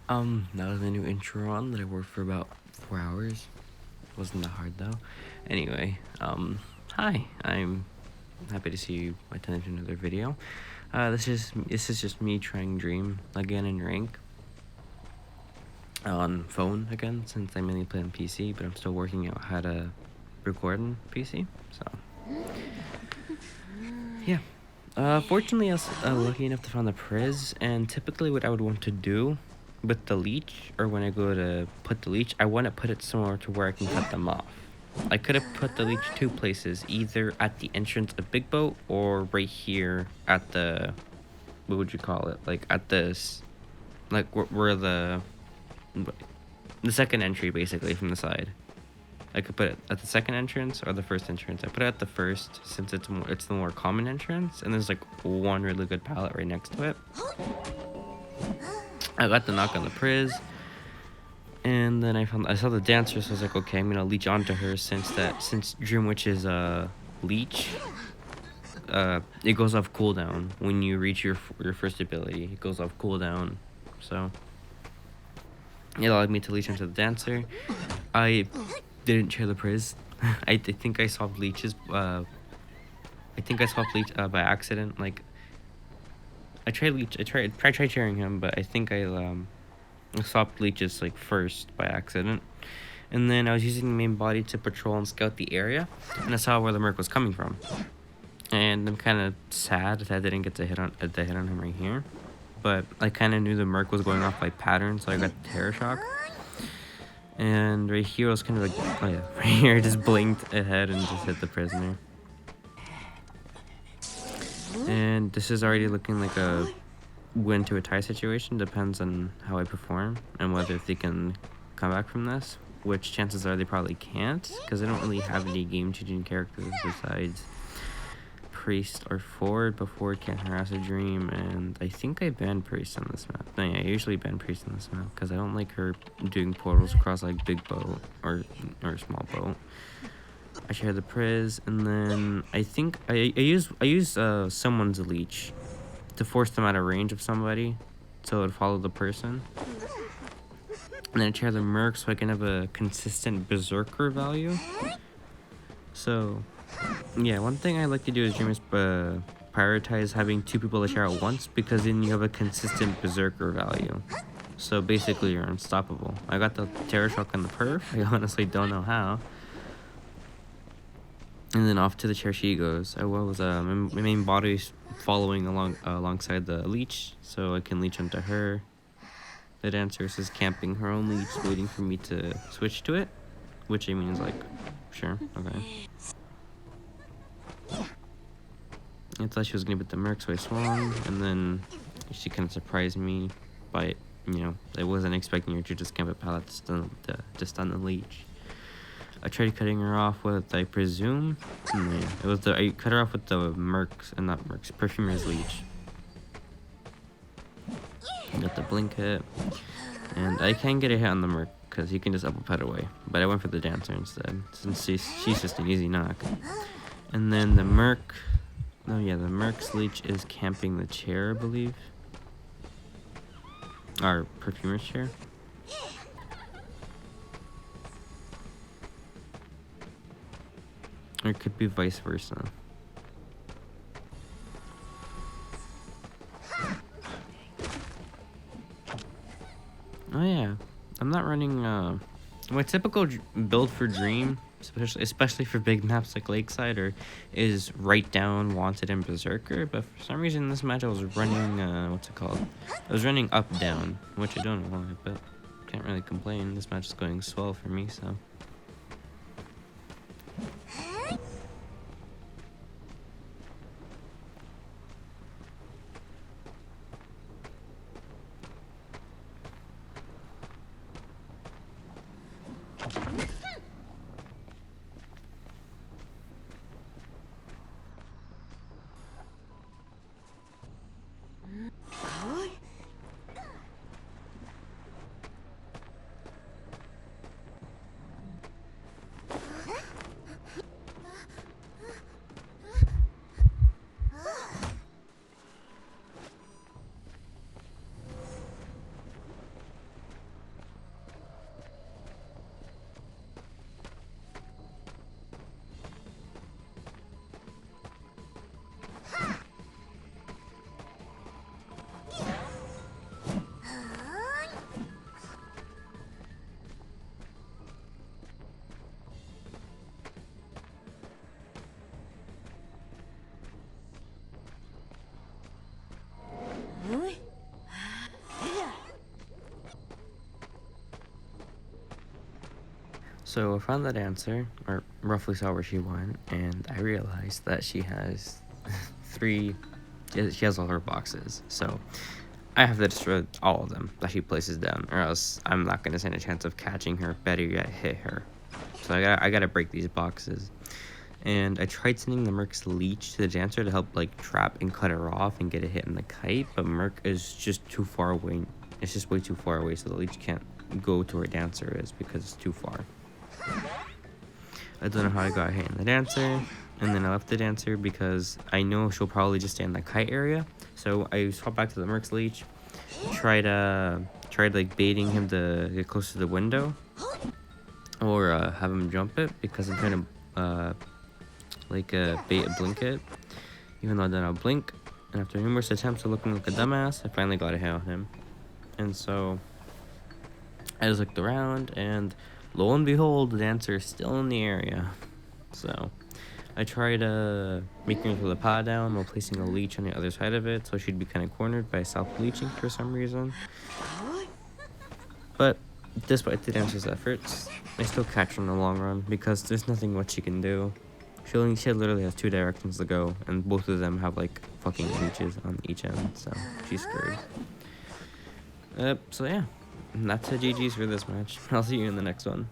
That was a new intro on that I worked for about 4 hours. Wasn't that hard though. Anyway, hi. I'm happy to see you attending to another video. This is just me trying Dream again in rank on phone again, since I mainly play on PC, but I'm still working out how to record on PC. So yeah. Fortunately, I was lucky enough to find the priz, and typically what I would want to do with the leech, or when I go to put the leech, I want to put it somewhere to where I can cut them off. I could have put the leech two places, either at the entrance of Big Boat or right here at the, what would you call it? Like at this, like where the second entry basically from the side. I could put it at the second entrance or the first entrance. I put it at the first since it's the more common entrance, and there's like one really good pallet right next to it. I got the knock on the priz, and then I saw the dancer, so I was like, okay, I'm gonna leech onto her since Dream Witch is a leech. It goes off cooldown when you reach your first ability. It goes off cooldown, so it allowed me to leech into the dancer. I didn't share the priz. I think I swapped leeches. I by accident. Like I tried sharing him, but I think I swapped leeches like first by accident. And then I was using the main body to patrol and scout the area, and I saw where the merc was coming from. And I'm kind of sad that I didn't get to hit on him right here, but I kind of knew the merc was going off by pattern, so I got the terror shock. And right here I was kind of like, oh yeah, right here I just blinked ahead and just hit the prisoner. And this is already looking like a win to a tie situation. Depends on how I perform and whether they can come back from this, which chances are they probably can't, because I don't really have any game-changing characters besides Priest or Ford before it can't harass a Dream, and I think I banned Priest on this map. No, yeah, I usually ban Priest on this map because I don't like her doing portals across like Big Boat or Small Boat. I share the priz, and then I think I use someone's leech to force them out of range of somebody, so it would follow the person. And then I share the merc so I can have a consistent berserker value. So yeah, one thing I like to do is Dream is prioritize having two people to share at once, because then you have a consistent berserker value. So basically you're unstoppable. I got the terror shock on the perf. I honestly don't know how. And then off to the chair she goes. I was my main body's following alongside the leech, so I can leech onto her. The dancer is camping her own leech, waiting for me to switch to it, which I mean is like, sure, okay. I thought she was gonna beat the merc, so I swung, and then she kind of surprised me by, I wasn't expecting her to just camp at pallet to stun the leech. I tried cutting her off with, I presume, I cut her off with the Perfumer's leech. Got the blink hit, and I can get a hit on the merc because he can just uppercut away, but I went for the dancer instead, since she's just an easy knock. And then the merc, the merc's leech is camping the chair, I believe. Our Perfumer's chair. Or it could be vice versa. Oh yeah, I'm not running my typical build for Dream, especially for big maps like Lakeside, is right down, Wanted, and Berserker. But for some reason in this match I was running I was running up down, which I don't know why, but can't really complain. This match is going swell for me, so. So I found the dancer, or roughly saw where she went, and I realized that she has three. She has all her boxes, so I have to destroy all of them that she places down, or else I'm not gonna stand a chance of catching her. Better yet, hit her. So I gotta break these boxes. And I tried sending the Merc's leech to the dancer to help like trap and cut her off and get a hit in the kite, but Merc is just too far away. It's just way too far away, so the leech can't go to where dancer is because it's too far. I don't know how I got a hit in the dancer, and then I left the dancer because I know she'll probably just stay in the kite area. So I swapped back to the Merc's leech, tried like baiting him to get close to the window, or have him jump it because I'm trying to bait a blink it, even though I did not blink. And after numerous attempts of looking like a dumbass, I finally got a hit on him. And so I just looked around, and lo and behold, the dancer is still in the area. So I tried making her throw the pod down while placing a leech on the other side of it, so she'd be kind of cornered by self-leeching for some reason. But despite the dancer's efforts, I still catch her in the long run because there's nothing much she can do. She literally has 2 directions to go, and both of them have like fucking leeches on each end, so she's screwed. So yeah, that's the GG's for this match. I'll see you in the next one.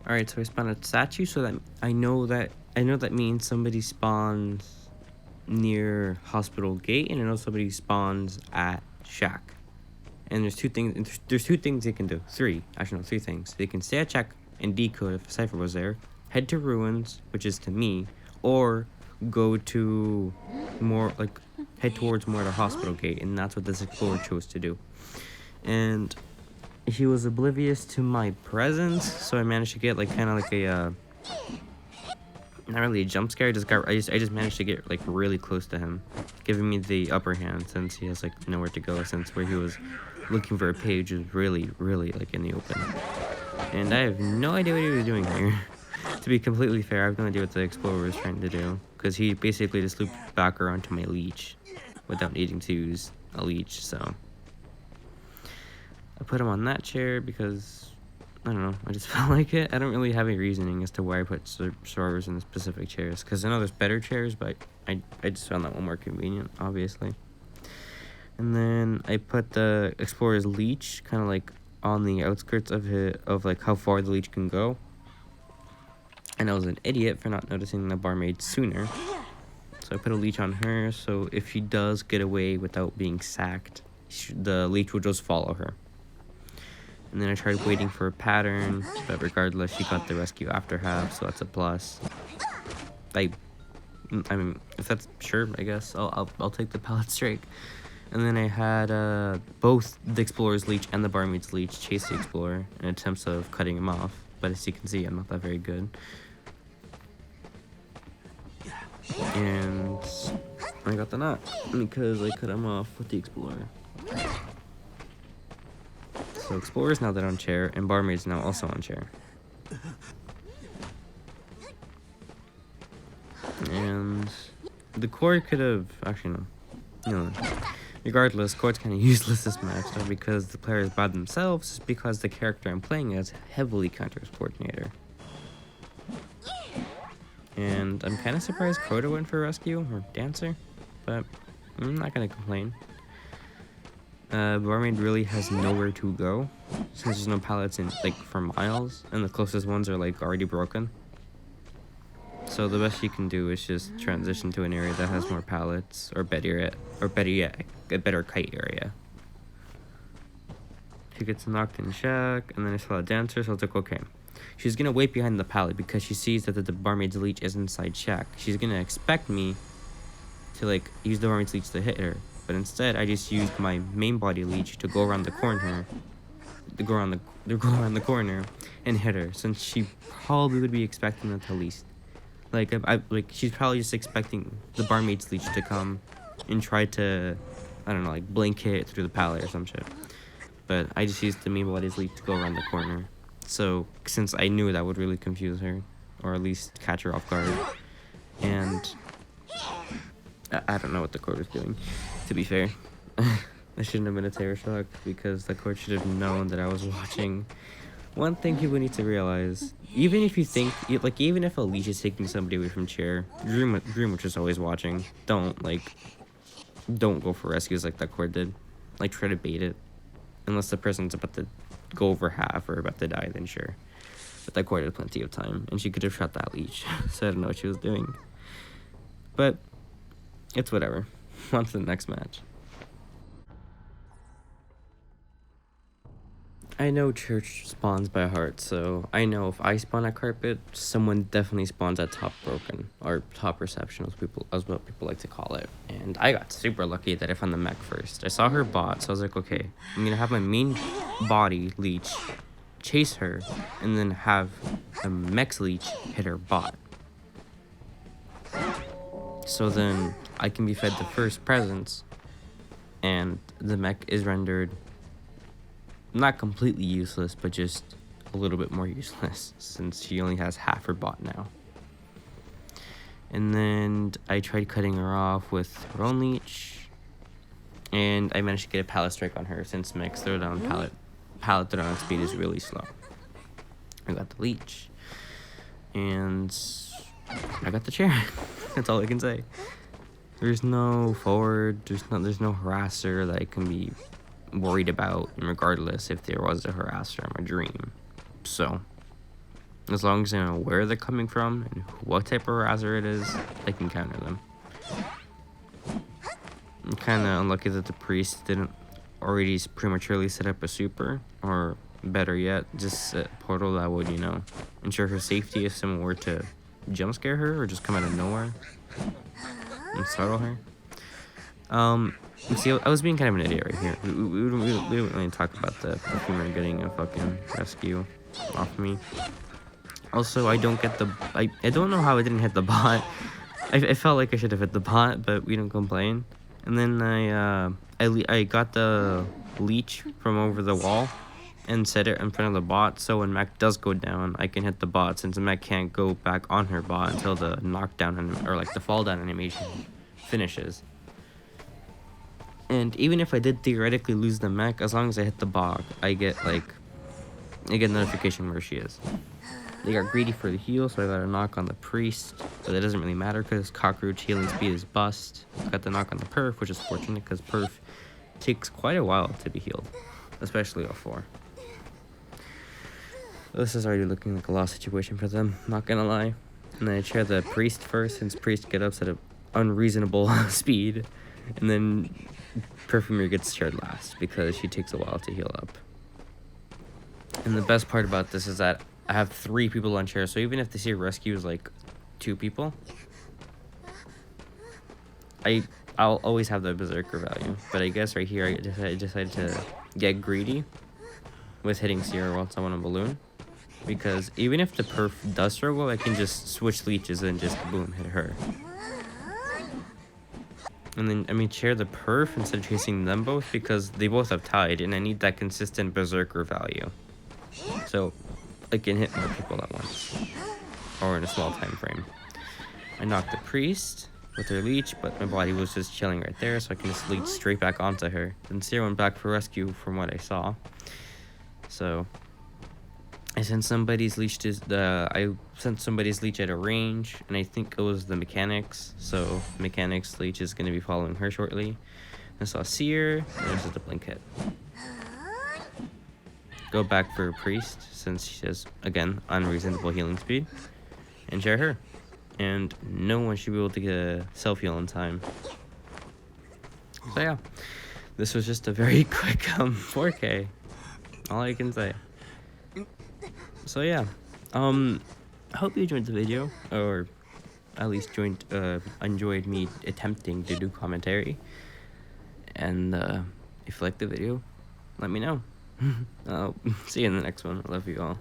Alright, so I spawned a statue, so that I know that means somebody spawns near hospital gate, and I know somebody spawns at shack. And there's two things they can do. 3 things. They can stay at shack and decode if a cipher was there, head to ruins, which is to me, or go to head towards more the hospital gate, and that's what this explorer chose to do. And he was oblivious to my presence, so I managed to get like kind of like a not really a jump scare. I just managed to get like really close to him, giving me the upper hand since he has like nowhere to go, since where he was looking for a page was really like in the open. And I have no idea what he was doing here. To be completely fair, I have no idea what the explorer was trying to do, because he basically just looped back around to my leech without needing to use a leech. So I put him on that chair because I don't know, I just felt like it. I don't really have any reasoning as to why I put survivors in the specific chairs, because I know there's better chairs, but I just found that one more convenient, obviously. And then I put the explorer's leech kind of like on the outskirts of like how far the leech can go. And I was an idiot for not noticing the barmaid sooner. So I put a leech on her, so if she does get away without being sacked, the leech will just follow her. And then I tried waiting for a pattern, but regardless, she got the rescue after half, so that's a plus. I mean, if that's sure, I guess I'll take the pallet strike. And then I had both the explorer's leech and the barmaid's leech chase the explorer in attempts of cutting him off. But as you can see, I'm not that very good. And I got the knot because I cut him off with the explorer. So explorer's now dead on chair, and barmaid's now also on chair. And the cord could have actually no. Regardless, cord's kind of useless this match, not because the player is bad themselves, it's because the character I'm playing as heavily counters coordinator. And I'm kind of surprised Crota went for rescue or dancer, but I'm not gonna complain. Barmaid really has nowhere to go since there's no pallets in like for miles, and the closest ones are like already broken. So the best you can do is just transition to an area that has more pallets, or better yet, a better kite area. She gets knocked in shack, and then I saw a dancer, so I was like, okay. She's gonna wait behind the pallet because she sees that the barmaid's leech is inside shack. She's gonna expect me to like use the barmaid's leech to hit her, but instead I just used my main body leech to go around the corner, and hit her, since she probably would be expecting that at least. Like she's probably just expecting the barmaid's leech to come and try to, I don't know, like blink hit through the pallet or some shit. But I just used the main body's leech to go around the corner. So since I knew that would really confuse her, or at least catch her off guard, and I don't know what the cord was doing, to be fair. I shouldn't have been a terror shock because the court should have known that I was watching. One thing people need to realize, even if you think, even if a leash is taking somebody away from chair, dream which is always watching, don't go for rescues like that cord did. Like, try to bait it. Unless the person's about to go over half or about to die, then sure. But that cord had plenty of time, and she could have shot that leash, so I don't know what she was doing. But, it's whatever. On to the next match. I know church spawns by heart, so I know if I spawn at carpet, someone definitely spawns at top broken, or top reception, as what people like to call it. And I got super lucky that I found the mech first. I saw her bot, so I was like, okay, I'm gonna have my main body leech chase her, and then have a mech's leech hit her bot. So then I can be fed the first presence, and the mech is rendered not completely useless, but just a little bit more useless, since she only has half her bot now. And then I tried cutting her off with her own leech, and I managed to get a pallet strike on her, since mech's throwdown pallet throwdown speed is really slow. I got the leech, and I got the chair. That's all I can say. There's no forward, there's no harasser that I can be worried about, regardless if there was a harasser in my dream. So, as long as I know where they're coming from and what type of harasser it is, I can counter them. I'm kind of unlucky that the priest didn't already prematurely set up a super, or better yet, just a portal that would, ensure her safety if someone were to jump scare her or just come out of nowhere and startle her. See, I was being kind of an idiot right here. We don't really talk about the perfumer getting a fucking rescue off me. Also, I don't get I don't know how I didn't hit the bot. I felt like I should have hit the bot, but we don't complain. And then I got the leech from over the wall and set it in front of the bot, so when Mac does go down, I can hit the bot, since Mac can't go back on her bot until the knockdown or the fall down animation finishes. And even if I did theoretically lose the mech, as long as I hit the bot, I get notification where she is. They got greedy for the heal, so I got a knock on the priest, but that doesn't really matter because cockroach healing speed is bust. Got the knock on the perf, which is fortunate because perf takes quite a while to be healed, especially L4. This is already looking like a lost situation for them, not gonna lie. And then I chair the priest first, since priest get ups at an unreasonable speed, and then perfumer gets chaired last because she takes a while to heal up. And the best part about this is that I have 3 people on chair, so even if the seer rescue is like 2 people, I'll always have the berserker value. But I guess right here I decided to get greedy with hitting seer while someone on balloon, because even if the perf does struggle, I can just switch leeches and just boom, hit her. And then chair the perf instead of chasing them both, because they both have tied and I need that consistent berserker value, so I can hit more people at once, or in a small time frame. I knocked the priest with her leech, but my body was just chilling right there, so I can just leech straight back onto her. Then Seer went back for rescue from what I saw. So I sent somebody's leech at a range, and I think it was the mechanics. So mechanics leech is going to be following her shortly. I saw Seer, and there's just a blink hit. Go back for a priest, since she has, again, unreasonable healing speed, and share her. And no one should be able to get a self-heal in time. So yeah, this was just a very quick 4K. All I can say. So yeah, I hope you enjoyed the video, or at least enjoyed me attempting to do commentary. And if you liked the video, let me know. I'll see you in the next one. I love you all.